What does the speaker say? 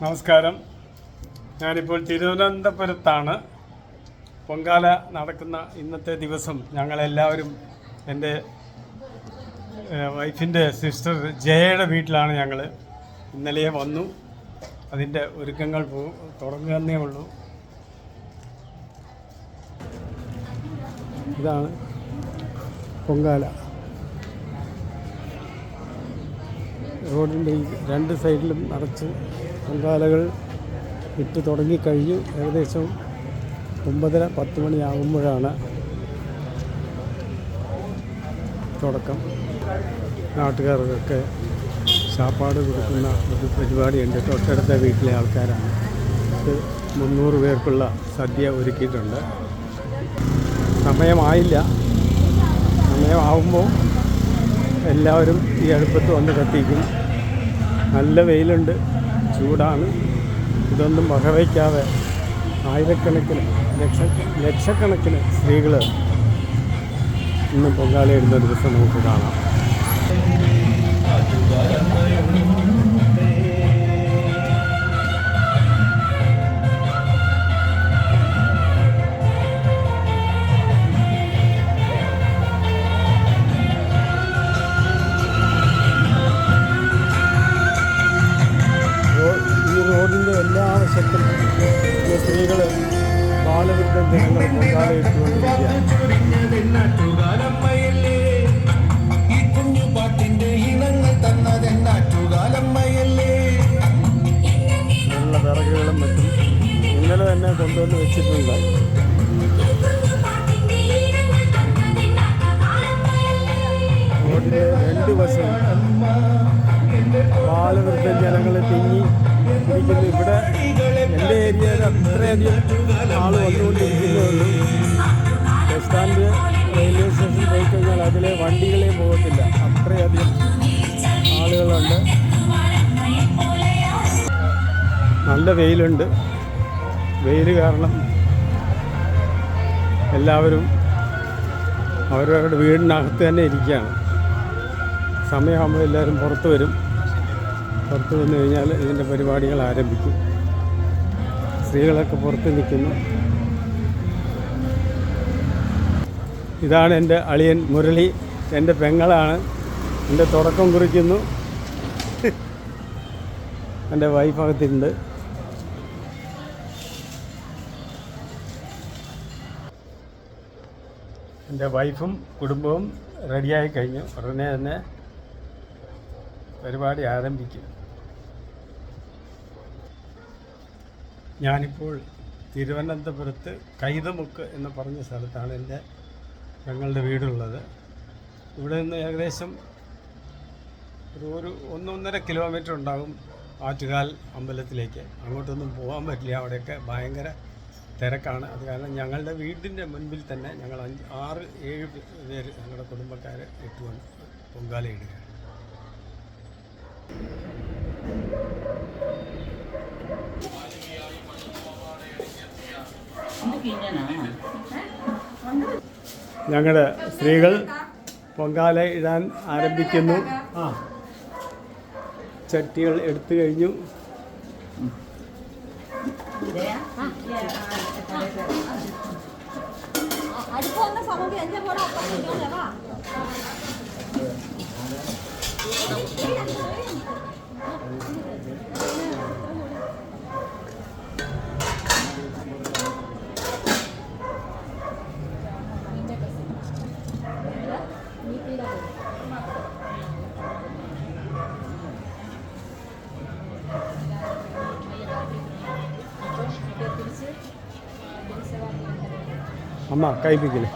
നമസ്കാരം. ഞാനിപ്പോൾ തിരുവനന്തപുരത്താണ്. പൊങ്കാല നടക്കുന്ന ഇന്നത്തെ ദിവസം ഞങ്ങളെല്ലാവരും എൻ്റെ വൈഫിൻ്റെ സിസ്റ്റർ ജയയുടെ വീട്ടിലാണ് ഞങ്ങൾ. ഇന്നലെ വന്നു. അതിൻ്റെ ഒരുക്കങ്ങൾ തുടങ്ങുന്നേ ഉള്ളൂ. ഇതാണ് പൊങ്കാല. റോഡിൻ്റെ രണ്ട് സൈഡിലും നിറച്ച് പൊങ്കാലകൾ ഇട്ട് തുടങ്ങിക്കഴിഞ്ഞു. ഏകദേശം 9:10 മണിയാകുമ്പോഴാണ് തുടക്കം. നാട്ടുകാർക്കൊക്കെ ശാപ്പാട് കൊടുക്കുന്ന ഒരു പരിപാടിയുണ്ട്. തൊട്ടടുത്ത വീട്ടിലെ ആൾക്കാരാണ്. 300 പേർക്കുള്ള സദ്യ ഒരുക്കിയിട്ടുണ്ട്. സമയമായില്ല. സമയമാകുമ്പോൾ എല്ലാവരും ഈ അടുപ്പത്ത് വന്ന് കത്തിക്കും. നല്ല വെയിലുണ്ട്, ചൂടാണ്. ഇതൊന്നും വകവയ്ക്കാതെ ആയിരക്കണക്കിന് ലക്ഷക്കണക്കിന് സ്ത്രീകൾ ഇന്ന് പൊങ്കാലയിടുന്ന ദിവസം നമുക്ക് കാണാം. റോഡിൻ്റെ എല്ലാ വശത്തും സ്ത്രീകൾ ബാലവൃദ്ധ ജനങ്ങൾ പൊങ്കാലയിട്ടുകൊണ്ടിരിക്കുകയാണ്. ഉള്ള വിറകുകളും മറ്റും ഇന്നലെ തന്നെ കൊണ്ടുവന്ന് വെച്ചിട്ടുണ്ട്. റോഡിൻ്റെ രണ്ട് വശവും ബാലവൃദ്ധ ജനങ്ങൾ തിങ്ങി ഇരിക്കുന്നു. ഇവിടെ എൻ്റെ ഏരിയയിൽ അത്രയധികം ആൾ വന്നുകൊണ്ടിരിക്കുന്നതുള്ളൂ. ബസ് സ്റ്റാൻഡ്, റെയിൽവേ സ്റ്റേഷനിൽ പോയി കഴിഞ്ഞാൽ അതിലെ വണ്ടികളെ പോകത്തില്ല. അത്രയധികം ആളുകളുണ്ട്. നല്ല വെയിലുണ്ട്. വെയിൽ കാരണം എല്ലാവരും അവരവരുടെ വീടിനകത്ത് തന്നെ ഇരിക്കുകയാണ്. സമയമാകുമ്പോൾ എല്ലാവരും പുറത്ത് വരും. പുറത്ത് വന്നു കഴിഞ്ഞാൽ ഇതിൻ്റെ പരിപാടികൾ ആരംഭിക്കും. സ്ത്രീകളൊക്കെ പുറത്ത് നിൽക്കുന്നു. ഇതാണ് എൻ്റെ അളിയൻ മുരളി. എൻ്റെ പെങ്ങളാണ്. എൻ്റെ തുടക്കം കുറിക്കുന്നു. എൻ്റെ വൈഫകത്തുണ്ട്. എൻ്റെ വൈഫും കുടുംബവും റെഡിയായി കഴിഞ്ഞു. ഉടനെ തന്നെ പരിപാടി ആരംഭിക്കും. ഞാനിപ്പോൾ തിരുവനന്തപുരത്ത് കൈതമുക്ക് എന്ന് പറഞ്ഞ സ്ഥലത്താണ് എൻ്റെ ഞങ്ങളുടെ വീടുള്ളത്. ഇവിടെ നിന്ന് ഏകദേശം ഒരു 1-1.5 കിലോമീറ്റർ ഉണ്ടാകും ആറ്റുകാൽ അമ്പലത്തിലേക്ക്. അങ്ങോട്ടൊന്നും പോകാൻ പറ്റില്ല. അവിടെയൊക്കെ ഭയങ്കര തിരക്കാണ്. അത് കാരണം ഞങ്ങളുടെ വീടിൻ്റെ മുൻപിൽ തന്നെ ഞങ്ങൾ 6-7 പേര് ഞങ്ങളുടെ കുടുംബക്കാർ ഇട്ടുകൊണ്ട് പൊങ്കാലയിടുകയാണ്. ഞങ്ങളുടെ സ്ത്രീകൾ പൊങ്കാല ഇടാൻ ആരംഭിക്കുന്നു. ചട്ടികൾ എടുത്തു കഴിഞ്ഞു. അമ്മ കഴിപ്പിക്കില്ലേ?